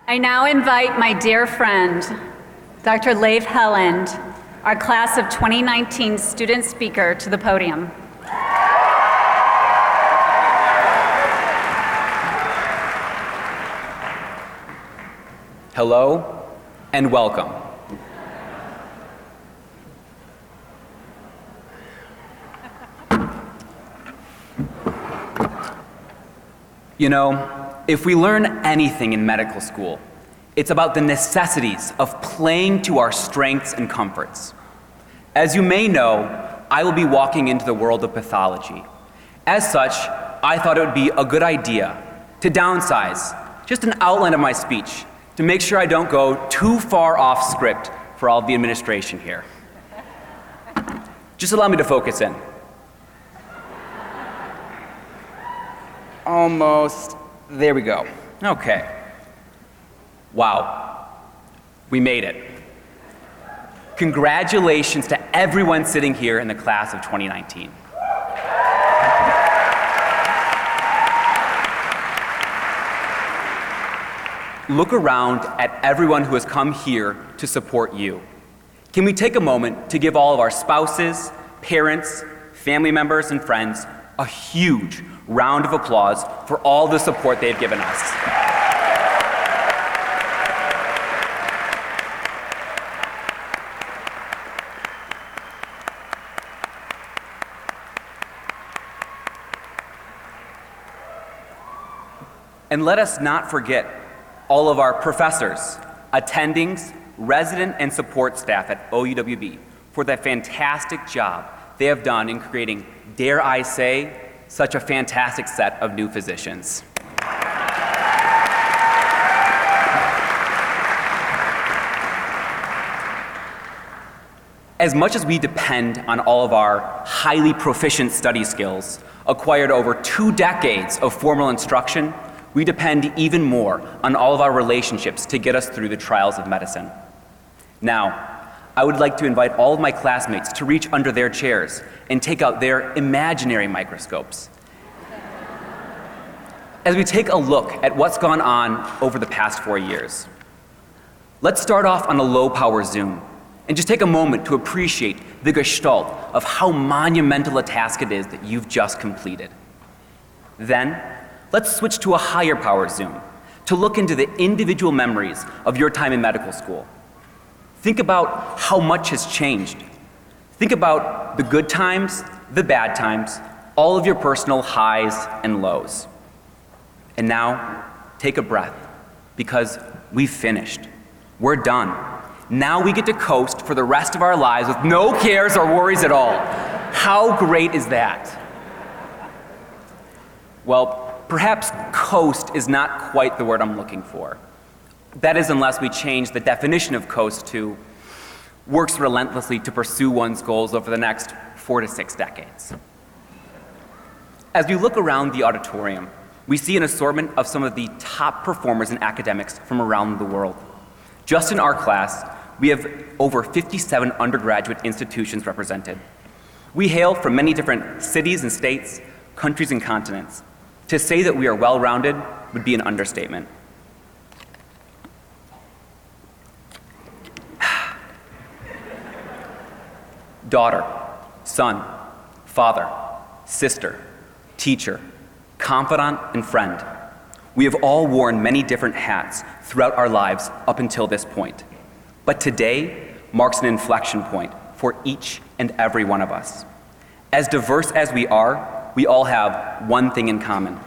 I now invite my dear friend, Dr. Leif Helland, our class of 2019 student speaker, to the podium. Hello and welcome. You know, if we learn anything in medical school, it's about the necessities of playing to our strengths and comforts. As you may know, I will be walking into the world of pathology. As such, I thought it would be a good idea to downsize just an outline of my speech to make sure I don't go too far off script for all of the administration here. Just allow me to focus in. Almost. There we go. Okay. Wow. We made it. Congratulations to everyone sitting here in the class of 2019. Look around at everyone who has come here to support you. Can we take a moment to give all of our spouses, parents, family members, and friends a huge round of applause for all the support they've given us. And let us not forget all of our professors, attendings, resident and support staff at OUWB for the fantastic job they have done in creating, dare I say, such a fantastic set of new physicians. As much as we depend on all of our highly proficient study skills, acquired over 2 decades of formal instruction, we depend even more on all of our relationships to get us through the trials of medicine. Now, I would like to invite all of my classmates to reach under their chairs and take out their imaginary microscopes. As we take a look at what's gone on over the past 4 years, let's start off on a low-power zoom and just take a moment to appreciate the gestalt of how monumental a task it is that you've just completed. Then, let's switch to a higher power zoom to look into the individual memories of your time in medical school. Think about how much has changed. Think about the good times, the bad times, all of your personal highs and lows. And now, take a breath, because we've finished. We're done. Now we get to coast for the rest of our lives with no cares or worries at all. How great is that? Well, perhaps coast is not quite the word I'm looking for. That is, unless we change the definition of coast to works relentlessly to pursue one's goals over the next 4 to 6 decades. As we look around the auditorium, we see an assortment of some of the top performers and academics from around the world. Just in our class, we have over 57 undergraduate institutions represented. We hail from many different cities and states, countries and continents. To say that we are well-rounded would be an understatement. Daughter, son, father, sister, teacher, confidant, and friend. We have all worn many different hats throughout our lives up until this point. But today marks an inflection point for each and every one of us. As diverse as we are, we all have one thing in common.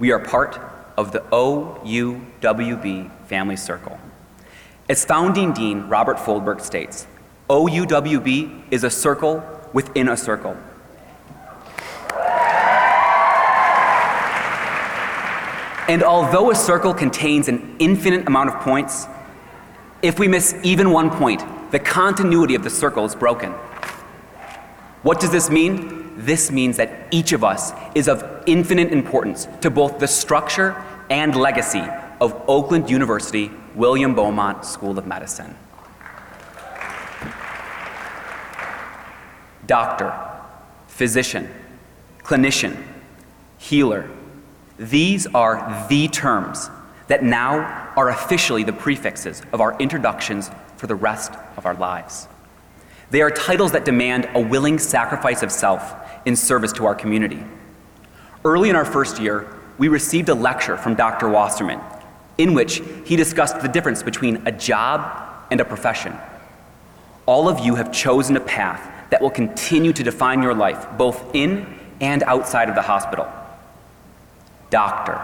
We are part of the OUWB family circle. As founding dean Robert Foldberg states, OUWB is a circle within a circle. And although a circle contains an infinite amount of points, if we miss even one point, the continuity of the circle is broken. What does this mean? This means that each of us is of infinite importance to both the structure and legacy of Oakland University William Beaumont School of Medicine. Doctor, physician, clinician, healer. These are the terms that now are officially the prefixes of our introductions for the rest of our lives. They are titles that demand a willing sacrifice of self in service to our community. Early in our first year, we received a lecture from Dr. Wasserman in which he discussed the difference between a job and a profession. All of you have chosen a path that will continue to define your life, both in and outside of the hospital. Doctor.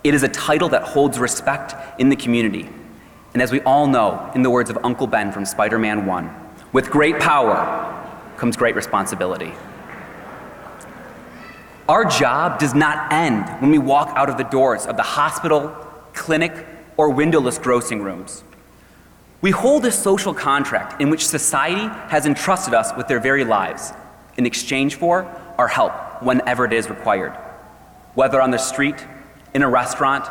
It is a title that holds respect in the community. And as we all know, in the words of Uncle Ben from Spider-Man 1, with great power comes great responsibility. Our job does not end when we walk out of the doors of the hospital, clinic, or windowless grossing rooms. We hold a social contract in which society has entrusted us with their very lives in exchange for our help whenever it is required, whether on the street, in a restaurant,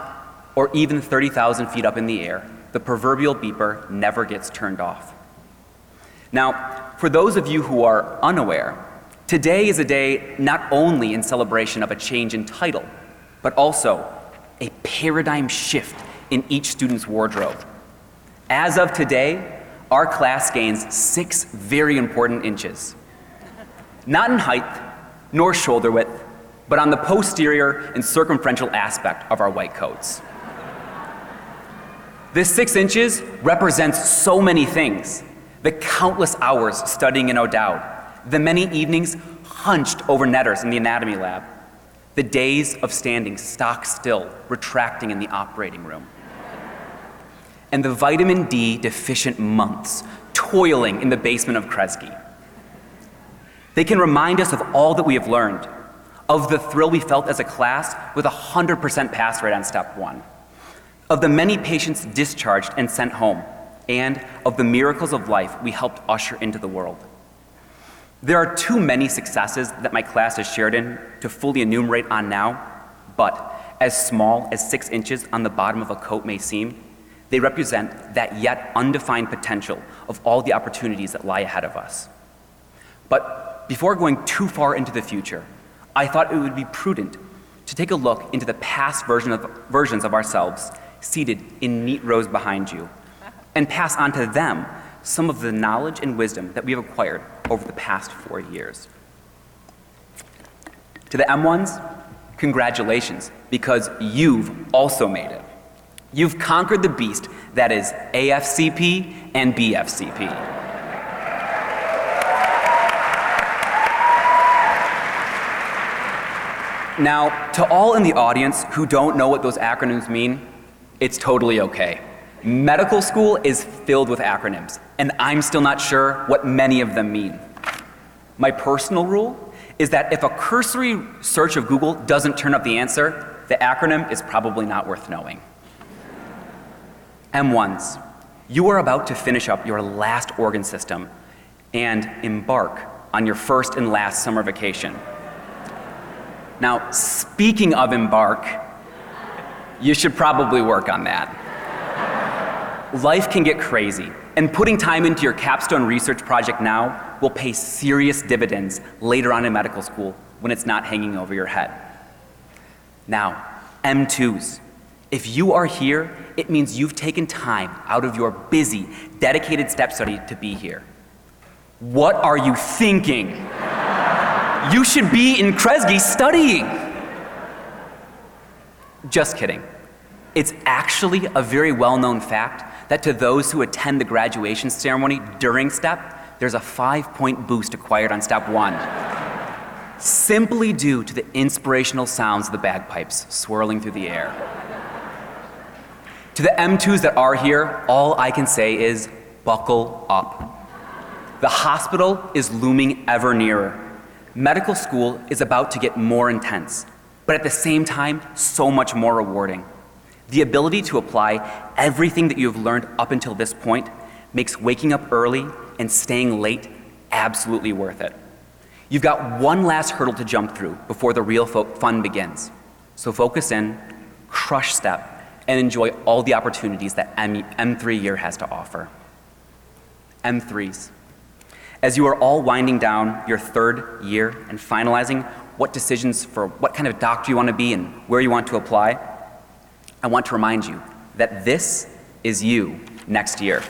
or even 30,000 feet up in the air. The proverbial beeper never gets turned off. Now, for those of you who are unaware, today is a day not only in celebration of a change in title, but also a paradigm shift in each student's wardrobe. As of today, our class gains 6 very important inches. Not in height, nor shoulder width, but on the posterior and circumferential aspect of our white coats. This 6 inches represents so many things. The countless hours studying in O'Dowd, the many evenings hunched over netters in the anatomy lab, the days of standing stock still, retracting in the operating room, and the vitamin D deficient months toiling in the basement of Kresge. They can remind us of all that we have learned, of the thrill we felt as a class with a 100% pass rate on step 1, of the many patients discharged and sent home, and of the miracles of life we helped usher into the world. There are too many successes that my class has shared in to fully enumerate on now, but as small as 6 inches on the bottom of a coat may seem, they represent that yet undefined potential of all the opportunities that lie ahead of us. But before going too far into the future, I thought it would be prudent to take a look into the past versions of ourselves seated in neat rows behind you, and pass on to them some of the knowledge and wisdom that we have acquired over the past 4 years. To the M1s, congratulations, because you've also made it. You've conquered the beast that is AFCP and BFCP. Now, to all in the audience who don't know what those acronyms mean, it's totally okay. Medical school is filled with acronyms, and I'm still not sure what many of them mean. My personal rule is that if a cursory search of Google doesn't turn up the answer, the acronym is probably not worth knowing. M1s, you are about to finish up your last organ system and embark on your first and last summer vacation. Now, speaking of embark, you should probably work on that. Life can get crazy, and putting time into your capstone research project now will pay serious dividends later on in medical school when it's not hanging over your head. Now, M2s, if you are here, it means you've taken time out of your busy, dedicated step study to be here. What are you thinking? You should be in Kresge studying. Just kidding. It's actually a very well-known fact that to those who attend the graduation ceremony during STEP, there's a 5-point boost acquired on step 1, simply due to the inspirational sounds of the bagpipes swirling through the air. To the M2s that are here, all I can say is buckle up. The hospital is looming ever nearer. Medical school is about to get more intense, but at the same time, so much more rewarding. The ability to apply everything that you have learned up until this point makes waking up early and staying late absolutely worth it. You've got one last hurdle to jump through before the real fun begins. So focus in, crush STEP, and enjoy all the opportunities that M3 year has to offer. M3s. As you are all winding down your 3rd year and finalizing what decisions for what kind of doctor you want to be and where you want to apply, I want to remind you that this is you next year.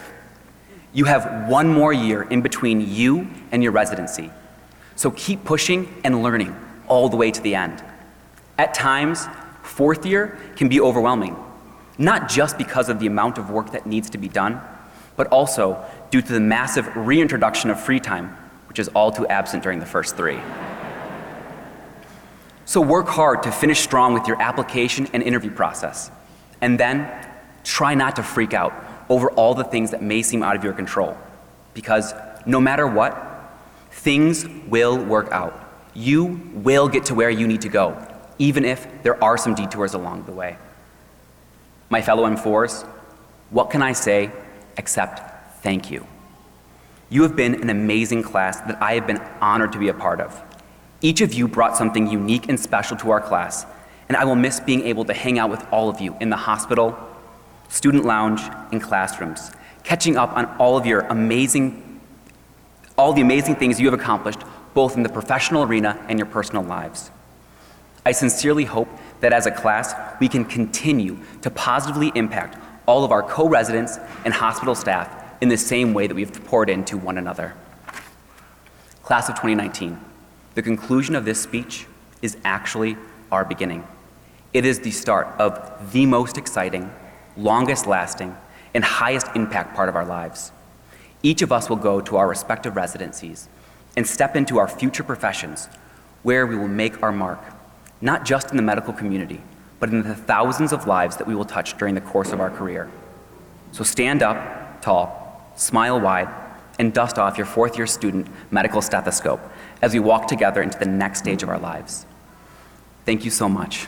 You have one more year in between you and your residency. So keep pushing and learning all the way to the end. At times, fourth year can be overwhelming, not just because of the amount of work that needs to be done, but also due to the massive reintroduction of free time, which is all too absent during the first 3. So work hard to finish strong with your application and interview process. And then try not to freak out over all the things that may seem out of your control. Because no matter what, things will work out. You will get to where you need to go, even if there are some detours along the way. My fellow M4s, what can I say except thank you? You have been an amazing class that I have been honored to be a part of. Each of you brought something unique and special to our class, and I will miss being able to hang out with all of you in the hospital, student lounge, and classrooms, catching up on all the amazing things you have accomplished, both in the professional arena and your personal lives. I sincerely hope that as a class, we can continue to positively impact all of our co-residents and hospital staff in the same way that we've poured into one another. Class of 2019, the conclusion of this speech is actually our beginning. It is the start of the most exciting, longest lasting, and highest impact part of our lives. Each of us will go to our respective residencies and step into our future professions where we will make our mark, not just in the medical community, but in the thousands of lives that we will touch during the course of our career. So stand up tall, smile wide, and dust off your fourth-year student medical stethoscope as we walk together into the next stage of our lives. Thank you so much.